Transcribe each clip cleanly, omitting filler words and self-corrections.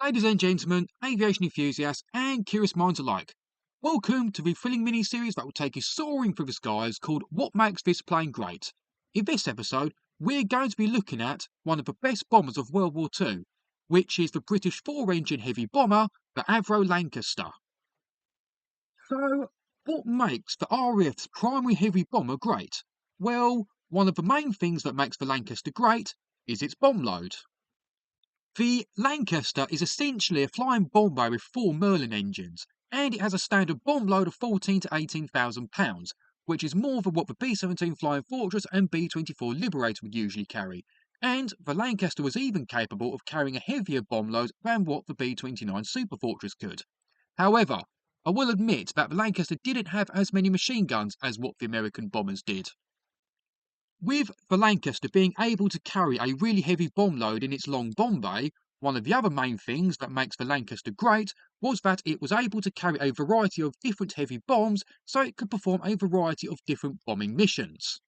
Ladies and gentlemen, aviation enthusiasts and curious minds alike, welcome to the thrilling mini-series that will take you soaring through the skies called What Makes This Plane Great. In this episode, we're going to be looking at one of the best bombers of World War II, which is the British four-engine heavy bomber, the Avro Lancaster. So, what makes the RAF's primary heavy bomber great? Well, one of the main things that makes the Lancaster great is its bomb load. The Lancaster is essentially a flying bomber with four Merlin engines, and it has a standard bomb load of 14 to 18,000 pounds, which is more than what the B-17 Flying Fortress and B-24 Liberator would usually carry. And the Lancaster was even capable of carrying a heavier bomb load than what the B-29 Super Fortress could. However, I will admit that the Lancaster didn't have as many machine guns as what the American bombers did. With the Lancaster being able to carry a really heavy bomb load in its long bomb bay, one of the other main things that makes the Lancaster great was that it was able to carry a variety of different heavy bombs so it could perform a variety of different bombing missions.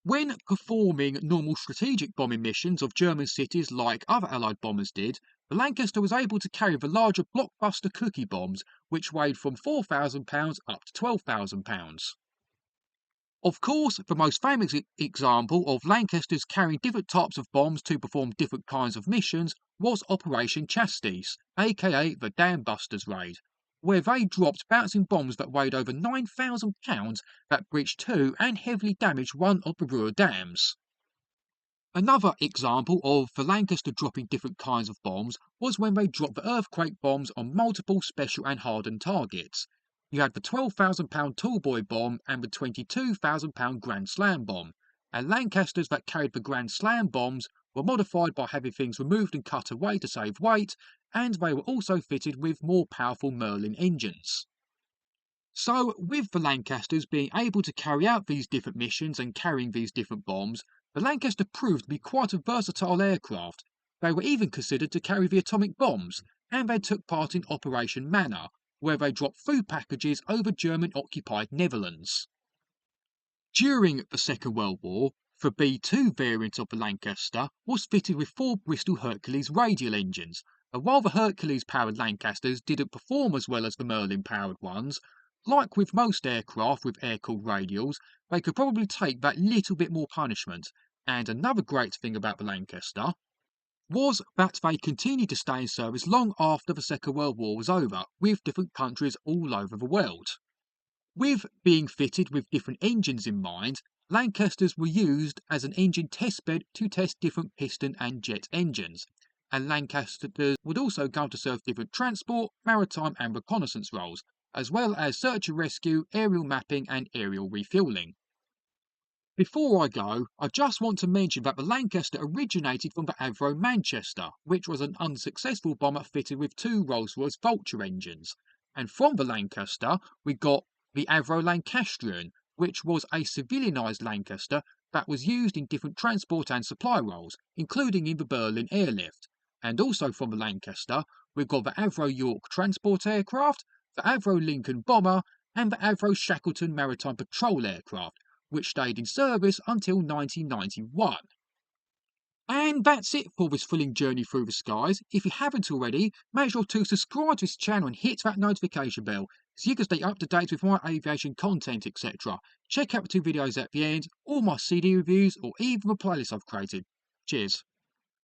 When performing normal strategic bombing missions of German cities like other Allied bombers did, the Lancaster was able to carry the larger blockbuster cookie bombs, which weighed from £4,000 up to £12,000. Of course, the most famous example of Lancasters carrying different types of bombs to perform different kinds of missions was Operation Chastise, aka the Dam Busters raid, where they dropped bouncing bombs that weighed over £9,000 that breached two and heavily damaged one of the Ruhr dams. Another example of the Lancaster dropping different kinds of bombs was when they dropped the earthquake bombs on multiple special and hardened targets. You had the £12,000 Tallboy bomb and the £22,000 Grand Slam bomb, and Lancasters that carried the Grand Slam bombs were modified by having things removed and cut away to save weight, and they were also fitted with more powerful Merlin engines. So, with the Lancasters being able to carry out these different missions and carrying these different bombs, the Lancaster proved to be quite a versatile aircraft. They were even considered to carry the atomic bombs, and they took part in Operation Manna, where they dropped food packages over German-occupied Netherlands. During the Second World War, the B-2 variant of the Lancaster was fitted with four Bristol Hercules radial engines, and while the Hercules-powered Lancasters didn't perform as well as the Merlin-powered ones, like with most aircraft with air-cooled radials, they could probably take that little bit more punishment. And another great thing about the Lancaster was that they continued to stay in service long after the Second World War was over, with different countries all over the world. With being fitted with different engines in mind, Lancasters were used as an engine testbed to test different piston and jet engines, and Lancasters would also go to serve different transport, maritime and reconnaissance roles, as well as search and rescue, aerial mapping and aerial refuelling. Before I go, I just want to mention that the Lancaster originated from the Avro Manchester, which was an unsuccessful bomber fitted with two Rolls-Royce Vulture engines. And from the Lancaster, we got the Avro Lancastrian, which was a civilianised Lancaster that was used in different transport and supply roles, including in the Berlin airlift. And also from the Lancaster, we've got the Avro York transport aircraft, the Avro Lincoln bomber, and the Avro Shackleton maritime patrol aircraft, which stayed in service until 1991. And that's it for this thrilling journey through the skies. If you haven't already, make sure to subscribe to this channel and hit that notification bell so you can stay up to date with my aviation content, etc. Check out the two videos at the end, or my CD reviews, or even the playlist I've created. Cheers.